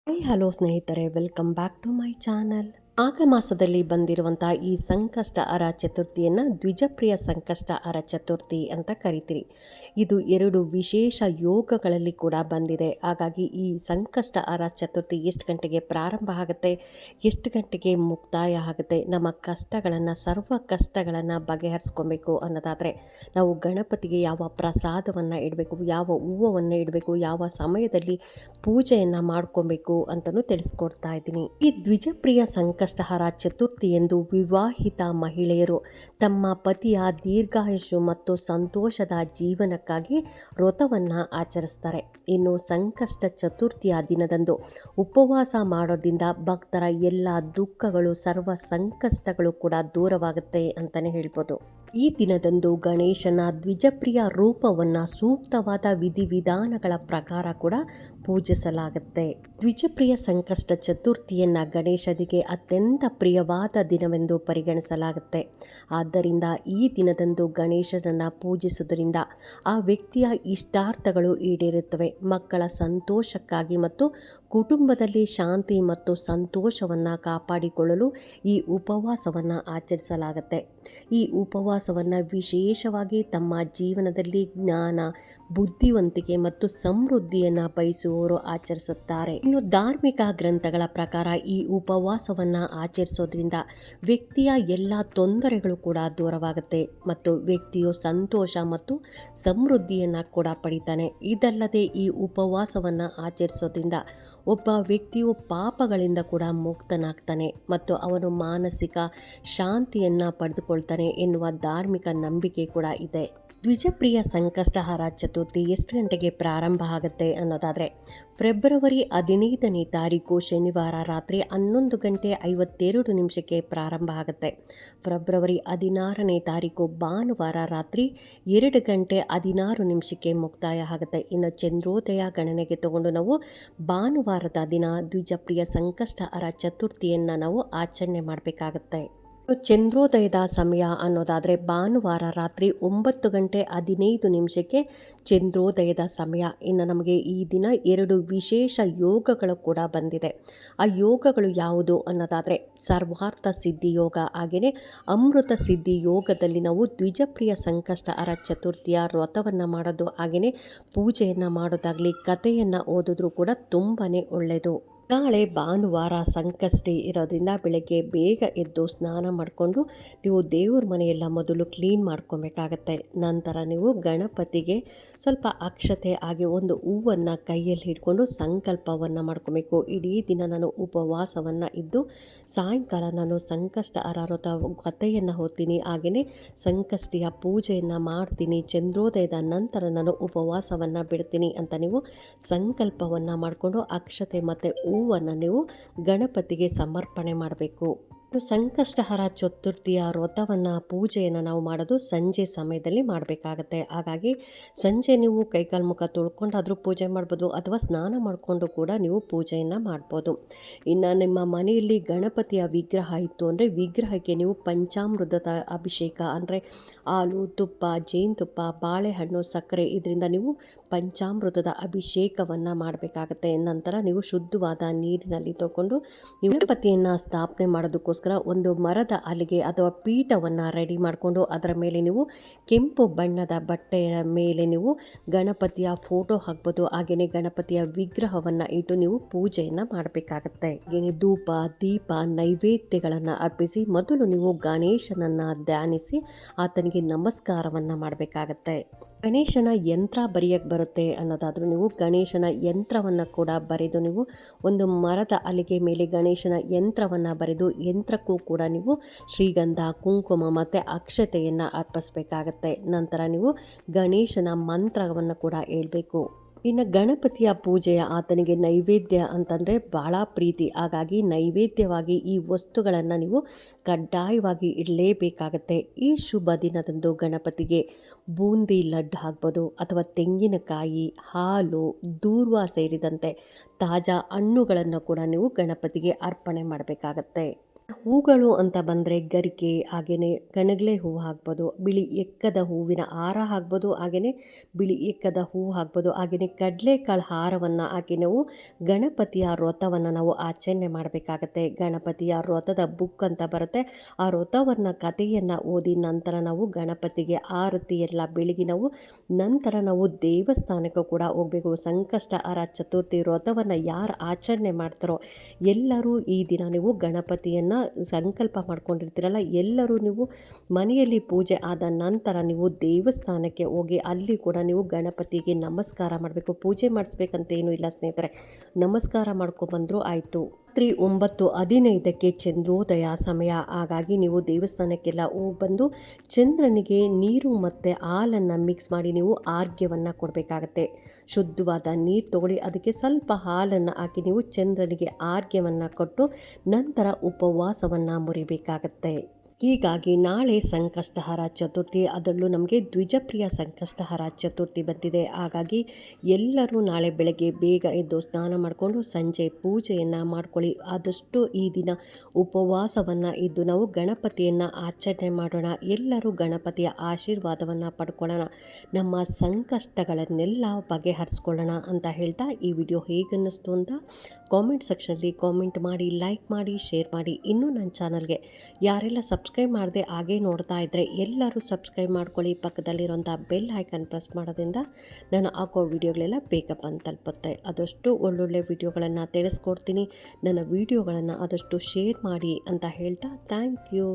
Hello ಸ್ನೇಹಿತರೆ, welcome back to my channel. ಆಗ ಮಾಸದಲ್ಲಿ ಬಂದಿರುವಂತಹ ಈ ಸಂಕಷ್ಟಹರ ಚತುರ್ಥಿಯನ್ನು ದ್ವಿಜಪ್ರಿಯ ಸಂಕಷ್ಟಹರ ಚತುರ್ಥಿ ಅಂತ ಕರಿತೀರಿ. ಇದು 2 ವಿಶೇಷ ಯೋಗಗಳಲ್ಲಿ ಕೂಡ ಬಂದಿದೆ. ಹಾಗಾಗಿ ಈ ಸಂಕಷ್ಟಹರ ಚತುರ್ಥಿ ಎಷ್ಟು ಗಂಟೆಗೆ ಪ್ರಾರಂಭ ಆಗುತ್ತೆ, ಎಷ್ಟು ಗಂಟೆಗೆ ಮುಕ್ತಾಯ ಆಗುತ್ತೆ, ನಮ್ಮ ಕಷ್ಟಗಳನ್ನು ಸರ್ವ ಕಷ್ಟಗಳನ್ನು ಬಗೆಹರಿಸ್ಕೊಬೇಕು ಅನ್ನೋದಾದರೆ ನಾವು ಗಣಪತಿಗೆ ಯಾವ ಪ್ರಸಾದವನ್ನು ಇಡಬೇಕು, ಯಾವ ಹೂವನ್ನು ಇಡಬೇಕು, ಯಾವ ಸಮಯದಲ್ಲಿ ಪೂಜೆಯನ್ನು ಮಾಡ್ಕೊಬೇಕು ಅಂತಲೂ ತಿಳಿಸ್ಕೊಡ್ತಾ ಇದ್ದೀನಿ. ಈ ದ್ವಿಜಪ್ರಿಯ ಸಂಕಷ್ಟಹರ ಚತುರ್ಥಿ ಎಂದು ವಿವಾಹಿತ ಮಹಿಳೆಯರು ತಮ್ಮ ಪತಿಯ ದೀರ್ಘಾಯುಷು ಮತ್ತು ಸಂತೋಷದ ಜೀವನಕ್ಕಾಗಿ ವ್ರತವನ್ನು ಆಚರಿಸ್ತಾರೆ. ಇನ್ನು ಸಂಕಷ್ಟ ಚತುರ್ಥಿಯ ದಿನದಂದು ಉಪವಾಸ ಮಾಡೋದ್ರಿಂದ ಭಕ್ತರ ಎಲ್ಲ ದುಃಖಗಳು, ಸರ್ವ ಸಂಕಷ್ಟಗಳು ಕೂಡ ದೂರವಾಗುತ್ತೆ ಅಂತಲೇ ಹೇಳ್ಬೋದು. ಈ ದಿನದಂದು ಗಣೇಶನ ದ್ವಿಜಪ್ರಿಯ ರೂಪವನ್ನು ಸೂಕ್ತವಾದ ವಿಧಿವಿಧಾನಗಳ ಪ್ರಕಾರ ಕೂಡ ಪೂಜಿಸಲಾಗುತ್ತೆ. ದ್ವಿಜಪ್ರಿಯ ಸಂಕಷ್ಟ ಚತುರ್ಥಿಯನ್ನು ಗಣೇಶನಿಗೆ ಅತ್ಯಂತ ಪ್ರಿಯವಾದ ದಿನವೆಂದು ಪರಿಗಣಿಸಲಾಗುತ್ತೆ. ಆದ್ದರಿಂದ ಈ ದಿನದಂದು ಗಣೇಶನನ್ನು ಪೂಜಿಸುವುದರಿಂದ ಆ ವ್ಯಕ್ತಿಯ ಇಷ್ಟಾರ್ಥಗಳು ಈಡೇರುತ್ತವೆ. ಮಕ್ಕಳ ಸಂತೋಷಕ್ಕಾಗಿ ಮತ್ತು ಕುಟುಂಬದಲ್ಲಿ ಶಾಂತಿ ಮತ್ತು ಸಂತೋಷವನ್ನು ಕಾಪಾಡಿಕೊಳ್ಳಲು ಈ ಉಪವಾಸವನ್ನು ಆಚರಿಸಲಾಗುತ್ತೆ. ಈ ಉಪವಾಸವನ್ನು ವಿಶೇಷವಾಗಿ ತಮ್ಮ ಜೀವನದಲ್ಲಿ ಜ್ಞಾನ, ಬುದ್ಧಿವಂತಿಕೆ ಮತ್ತು ಸಮೃದ್ಧಿಯನ್ನು ಬಯಸುವವರು ಆಚರಿಸುತ್ತಾರೆ. ಇನ್ನು ಧಾರ್ಮಿಕ ಗ್ರಂಥಗಳ ಪ್ರಕಾರ ಈ ಉಪವಾಸವನ್ನು ಆಚರಿಸೋದ್ರಿಂದ ವ್ಯಕ್ತಿಯ ಎಲ್ಲ ತೊಂದರೆಗಳು ಕೂಡ ದೂರವಾಗುತ್ತೆ ಮತ್ತು ವ್ಯಕ್ತಿಯು ಸಂತೋಷ ಮತ್ತು ಸಮೃದ್ಧಿಯನ್ನು ಕೂಡ ಪಡಿತಾನೆ. ಇದಲ್ಲದೆ ಈ ಉಪವಾಸವನ್ನು ಆಚರಿಸೋದ್ರಿಂದ ಒಬ್ಬ ವ್ಯಕ್ತಿಯು ಪಾಪಗಳಿಂದ ಕೂಡ ಮುಕ್ತನಾಗ್ತಾನೆ ಮತ್ತು ಅವನು ಮಾನಸಿಕ ಶಾಂತಿಯನ್ನು ಪಡೆದುಕೊಳ್ತಾನೆ ಎನ್ನುವ ಧಾರ್ಮಿಕ ನಂಬಿಕೆ ಕೂಡ ಇದೆ. ದ್ವಿಜಪ್ರಿಯ ಸಂಕಷ್ಟಹರ ಚತುರ್ಥಿ ಎಷ್ಟು ಗಂಟೆಗೆ ಪ್ರಾರಂಭ ಆಗುತ್ತೆ ಅನ್ನೋದಾದರೆ ಫೆಬ್ರವರಿ 15ನೇ ತಾರೀಕು ಶನಿವಾರ ರಾತ್ರಿ 11:52 ಪ್ರಾರಂಭ ಆಗುತ್ತೆ. ಫೆಬ್ರವರಿ 16ನೇ ತಾರೀಕು ಭಾನುವಾರ ರಾತ್ರಿ 2:16 ಮುಕ್ತಾಯ ಆಗುತ್ತೆ. ಇನ್ನು ಚಂದ್ರೋದಯ ಗಣನೆಗೆ ತಗೊಂಡು ನಾವು ಭಾನುವಾರದ ದಿನ ದ್ವಿಜಪ್ರಿಯ ಸಂಕಷ್ಟಹರ ಚತುರ್ಥಿಯನ್ನು ನಾವು ಆಚರಣೆ ಮಾಡಬೇಕಾಗತ್ತೆ. ಚಂದ್ರೋದಯದ ಸಮಯ ಅನ್ನೋದಾದರೆ ಭಾನುವಾರ ರಾತ್ರಿ 9:15 ಚಂದ್ರೋದಯದ ಸಮಯ. ಇನ್ನು ನಮಗೆ ಈ ದಿನ 2 ವಿಶೇಷ ಯೋಗಗಳು ಕೂಡ ಬಂದಿದೆ. ಆ ಯೋಗಗಳು ಯಾವುದು ಅನ್ನೋದಾದರೆ ಸರ್ವಾರ್ಥ ಸಿದ್ಧಿ ಯೋಗ, ಹಾಗೆಯೇ ಅಮೃತ ಸಿದ್ಧಿ ಯೋಗದಲ್ಲಿ ನಾವು ದ್ವಿಜಪ್ರಿಯ ಸಂಕಷ್ಟಹರ ಚತುರ್ಥಿಯ ವ್ರತವನ್ನು ಮಾಡೋದು, ಹಾಗೆಯೇ ಪೂಜೆಯನ್ನು ಮಾಡೋದಾಗಲಿ, ಕಥೆಯನ್ನು ಓದಿದ್ರೂ ಕೂಡ ತುಂಬಾ ಒಳ್ಳೆಯದು. ನಾಳೆ ಭಾನುವಾರ ಸಂಕಷ್ಟಿ ಇರೋದ್ರಿಂದ ಬೆಳಗ್ಗೆ ಬೇಗ ಎದ್ದು ಸ್ನಾನ ಮಾಡಿಕೊಂಡು ನೀವು ದೇವ್ರ ಮನೆಯೆಲ್ಲ ಮೊದಲು ಕ್ಲೀನ್ ಮಾಡ್ಕೊಬೇಕಾಗತ್ತೆ. ನಂತರ ನೀವು ಗಣಪತಿಗೆ ಸ್ವಲ್ಪ ಅಕ್ಷತೆ ಹಾಗೆ ಒಂದು ಹೂವನ್ನು ಕೈಯಲ್ಲಿ ಹಿಡ್ಕೊಂಡು ಸಂಕಲ್ಪವನ್ನು ಮಾಡ್ಕೊಬೇಕು. ಇಡೀ ದಿನ ನಾನು ಉಪವಾಸವನ್ನು ಇದ್ದು ಸಾಯಂಕಾಲ ನಾನು ಸಂಕಷ್ಟಹರ ವ್ರತ ಕಥೆಯನ್ನು ಓದ್ತೀನಿ, ಹಾಗೆಯೇ ಸಂಕಷ್ಟಿಯ ಪೂಜೆಯನ್ನು ಮಾಡ್ತೀನಿ, ಚಂದ್ರೋದಯದ ನಂತರ ನಾನು ಉಪವಾಸವನ್ನು ಬಿಡ್ತೀನಿ ಅಂತ ನೀವು ಸಂಕಲ್ಪವನ್ನು ಮಾಡಿಕೊಂಡು ಅಕ್ಷತೆ ಮತ್ತು ಹೂವನ್ನು ನೀವು ಗಣಪತಿಗೆ ಸಮರ್ಪಣೆ ಮಾಡಬೇಕು. ಸಂಕಷ್ಟಹರ ಚತುರ್ಥಿಯ ವ್ರತವನ್ನು ಪೂಜೆಯನ್ನು ನಾವು ಮಾಡೋದು ಸಂಜೆ ಸಮಯದಲ್ಲಿ ಮಾಡಬೇಕಾಗತ್ತೆ. ಹಾಗಾಗಿ ಸಂಜೆ ನೀವು ಕೈಕಾಲು ಮುಖ ತೊಳ್ಕೊಂಡಾದರೂ ಪೂಜೆ ಮಾಡ್ಬೋದು ಅಥವಾ ಸ್ನಾನ ಮಾಡಿಕೊಂಡು ಕೂಡ ನೀವು ಪೂಜೆಯನ್ನು ಮಾಡ್ಬೋದು. ಇನ್ನು ನಿಮ್ಮ ಮನೆಯಲ್ಲಿ ಗಣಪತಿಯ ವಿಗ್ರಹ ಇತ್ತು ಅಂದರೆ ವಿಗ್ರಹಕ್ಕೆ ನೀವು ಪಂಚಾಮೃತದ ಅಭಿಷೇಕ ಅಂದರೆ ಹಾಲು, ತುಪ್ಪ, ಜೇನುತುಪ್ಪ, ಬಾಳೆಹಣ್ಣು, ಸಕ್ಕರೆ ಇದರಿಂದ ನೀವು ಪಂಚಾಮೃತದ ಅಭಿಷೇಕವನ್ನು ಮಾಡಬೇಕಾಗತ್ತೆ. ನಂತರ ನೀವು ಶುದ್ಧವಾದ ನೀರಿನಲ್ಲಿ ತೊಳ್ಕೊಂಡು ನೀವು ಗಣಪತಿಯನ್ನು ಸ್ಥಾಪನೆ ಮಾಡೋದಕ್ಕೋಸ್ಕರ ಒಂದು ಮರದ ಹಲಿಗೆ ಅಥವಾ ಪೀಠವನ್ನು ರೆಡಿ ಮಾಡಿಕೊಂಡು ಅದರ ಮೇಲೆ ನೀವು ಕೆಂಪು ಬಣ್ಣದ ಬಟ್ಟೆಯ ಮೇಲೆ ನೀವು ಗಣಪತಿಯ ಫೋಟೋ ಹಾಕ್ಬೋದು. ಹಾಗೆಯೇ ಗಣಪತಿಯ ವಿಗ್ರಹವನ್ನು ಇಟ್ಟು ನೀವು ಪೂಜೆಯನ್ನು ಮಾಡಬೇಕಾಗತ್ತೆ. ಹಾಗೆಯೇ ಧೂಪ, ದೀಪ, ನೈವೇದ್ಯಗಳನ್ನು ಅರ್ಪಿಸಿ ಮೊದಲು ನೀವು ಗಣೇಶನನ್ನು ಧ್ಯಾನಿಸಿ ಆತನಿಗೆ ನಮಸ್ಕಾರವನ್ನು ಮಾಡಬೇಕಾಗತ್ತೆ. ಗಣೇಶನ ಯಂತ್ರ ಬರೆಯೋಕ್ಕೆ ಬರುತ್ತೆ ಅನ್ನೋದಾದರೂ ನೀವು ಗಣೇಶನ ಯಂತ್ರವನ್ನು ಕೂಡ ಬರೆದು ನೀವು ಒಂದು ಮರದ ಹಲಿಗೆ ಮೇಲೆ ಗಣೇಶನ ಯಂತ್ರವನ್ನು ಬರೆದು ಯಂತ್ರಕ್ಕೂ ಕೂಡ ನೀವು ಶ್ರೀಗಂಧ, ಕುಂಕುಮ ಮತ್ತು ಅಕ್ಷತೆಯನ್ನು ಅರ್ಪಿಸಬೇಕಾಗತ್ತೆ. ನಂತರ ನೀವು ಗಣೇಶನ ಮಂತ್ರವನ್ನು ಕೂಡ ಹೇಳಬೇಕು. ಇನ್ನು ಗಣಪತಿಯ ಪೂಜೆಯ ಆತನಿಗೆ ನೈವೇದ್ಯ ಅಂತಂದರೆ ಭಾಳ ಪ್ರೀತಿ. ಹಾಗಾಗಿ ನೈವೇದ್ಯವಾಗಿ ಈ ವಸ್ತುಗಳನ್ನು ನೀವು ಕಡ್ಡಾಯವಾಗಿ ಇಡಲೇಬೇಕಾಗತ್ತೆ. ಈ ಶುಭ ದಿನದಂದು ಗಣಪತಿಗೆ ಬೂಂದಿ ಲಡ್ಡು ಆಗ್ಬೋದು ಅಥವಾ ತೆಂಗಿನಕಾಯಿ, ಹಾಲು, ದೂರ್ವ ಸೇರಿದಂತೆ ತಾಜಾ ಹಣ್ಣುಗಳನ್ನು ಕೂಡ ನೀವು ಗಣಪತಿಗೆ ಅರ್ಪಣೆ ಮಾಡಬೇಕಾಗತ್ತೆ. ಹೂಗಳು ಅಂತ ಬಂದರೆ ಗರಿಕೆ, ಹಾಗೆಯೇ ಕಣಗಿಲೆ ಹೂವು ಹಾಕ್ಬೋದು, ಬಿಳಿ ಎಕ್ಕದ ಹೂವಿನ ಹಾರ ಹಾಕ್ಬೋದು, ಹಾಗೆಯೇ ಬಿಳಿ ಎಕ್ಕದ ಹೂವು ಹಾಕ್ಬೋದು, ಹಾಗೆಯೇ ಕಡಲೆಕಾಳು ಹಾರವನ್ನು ಹಾಕಿ ನಾವು ಗಣಪತಿಯ ವ್ರತವನ್ನು ನಾವು ಆಚರಣೆ ಮಾಡಬೇಕಾಗತ್ತೆ. ಗಣಪತಿಯ ವ್ರತದ ಬುಕ್ ಅಂತ ಬರುತ್ತೆ, ಆ ವ್ರತವನ್ನು ಕಥೆಯನ್ನು ಓದಿ ನಂತರ ನಾವು ಗಣಪತಿಗೆ ಆರತಿ ಎಲ್ಲ ಬೆಳಗಿ ನಾವು ನಂತರ ನಾವು ದೇವಸ್ಥಾನಕ್ಕೂ ಕೂಡ ಹೋಗಬೇಕು. ಸಂಕಷ್ಟಹರ ಚತುರ್ಥಿ ವ್ರತವನ್ನು ಯಾರು ಆಚರಣೆ ಮಾಡ್ತಾರೋ ಎಲ್ಲರೂ ಈ ದಿನ ನೀವು ಗಣಪತಿಯನ್ನು ಸಂಕಲ್ಪ ಮಾಡ್ಕೊಂಡಿರ್ತೀರಲ್ಲ, ಎಲ್ಲರೂ ನೀವು ಮನೆಯಲ್ಲಿ ಪೂಜೆ ಆದ ನಂತರ ನೀವು ದೇವಸ್ಥಾನಕ್ಕೆ ಹೋಗಿ ಅಲ್ಲಿ ಕೂಡ ನೀವು ಗಣಪತಿಗೆ ನಮಸ್ಕಾರ ಮಾಡಬೇಕು. ಪೂಜೆ ಮಾಡಿಸ್ಬೇಕಂತ ಏನೂ ಇಲ್ಲ ಸ್ನೇಹಿತರೆ, ನಮಸ್ಕಾರ ಮಾಡ್ಕೊಬಂದರೂ ಆಯಿತು. ರಾತ್ರಿ 9:15ಕ್ಕೆ ಚಂದ್ರೋದಯ ಸಮಯ. ಹಾಗಾಗಿ ನೀವು ದೇವಸ್ಥಾನಕ್ಕೆಲ್ಲ ಹೋಗಿ ಬಂದು ಚಂದ್ರನಿಗೆ ನೀರು ಮತ್ತು ಹಾಲನ್ನು ಮಿಕ್ಸ್ ಮಾಡಿ ನೀವು ಆರ್ಘ್ಯವನ್ನು ಕೊಡಬೇಕಾಗತ್ತೆ. ಶುದ್ಧವಾದ ನೀರು ತಗೊಳ್ಳಿ, ಅದಕ್ಕೆ ಸ್ವಲ್ಪ ಹಾಲನ್ನು ಹಾಕಿ ನೀವು ಚಂದ್ರನಿಗೆ ಆರ್ಘ್ಯವನ್ನು ಕೊಟ್ಟು ನಂತರ ಉಪವಾಸವನ್ನು ಮುರಿಬೇಕಾಗತ್ತೆ. ಹೀಗಾಗಿ ನಾಳೆ ಸಂಕಷ್ಟಹರ ಚತುರ್ಥಿ, ಅದರಲ್ಲೂ ನಮಗೆ ದ್ವಿಜಪ್ರಿಯ ಸಂಕಷ್ಟಹರ ಚತುರ್ಥಿ ಬಂದಿದೆ. ಹಾಗಾಗಿ ಎಲ್ಲರೂ ನಾಳೆ ಬೆಳಗ್ಗೆ ಬೇಗ ಎದ್ದು ಸ್ನಾನ ಮಾಡಿಕೊಂಡು ಸಂಜೆ ಪೂಜೆಯನ್ನು ಮಾಡ್ಕೊಳ್ಳಿ. ಆದಷ್ಟು ಈ ದಿನ ಉಪವಾಸವನ್ನು ಇದ್ದು ನಾವು ಗಣಪತಿಯನ್ನು ಆಚರಣೆ ಮಾಡೋಣ. ಎಲ್ಲರೂ ಗಣಪತಿಯ ಆಶೀರ್ವಾದವನ್ನು ಪಡ್ಕೊಳ್ಳೋಣ, ನಮ್ಮ ಸಂಕಷ್ಟಗಳನ್ನೆಲ್ಲ ಬಗೆಹರಿಸ್ಕೊಳ್ಳೋಣ ಅಂತ ಹೇಳ್ತಾ ಈ ವಿಡಿಯೋ ಹೇಗನ್ನಿಸ್ತು ಅಂತ ಕಾಮೆಂಟ್ ಸೆಕ್ಷನಲ್ಲಿ ಕಾಮೆಂಟ್ ಮಾಡಿ, ಲೈಕ್ ಮಾಡಿ, ಶೇರ್ ಮಾಡಿ. ಇನ್ನೂ ನನ್ನ ಚಾನಲ್ಗೆ ಯಾರೆಲ್ಲ ಸಬ್ಸ್ಕ್ರೈಬ್ ಮಾಡದೆ ಹಾಗೆ ನೋಡ್ತಾ ಇದ್ದರೆ ಎಲ್ಲರೂ ಸಬ್ಸ್ಕ್ರೈಬ್ ಮಾಡ್ಕೊಳ್ಳಿ. ಪಕ್ಕದಲ್ಲಿರುವಂಥ ಬೆಲ್ ಐಕನ್ ಪ್ರೆಸ್ ಮಾಡೋದ್ರಿಂದ ನಾನು ಹಾಕೋ ವಿಡಿಯೋಗಳೆಲ್ಲ ಬೇಗ ಬಂದು ತಲುಪುತ್ತೆ. ಆದಷ್ಟು ಒಳ್ಳೊಳ್ಳೆ ವಿಡಿಯೋಗಳನ್ನು ತಿಳಿಸ್ಕೊಡ್ತೀನಿ. ನನ್ನ ವಿಡಿಯೋಗಳನ್ನು ಆದಷ್ಟು ಶೇರ್ ಮಾಡಿ ಅಂತ ಹೇಳ್ತಾ ಥ್ಯಾಂಕ್ ಯು.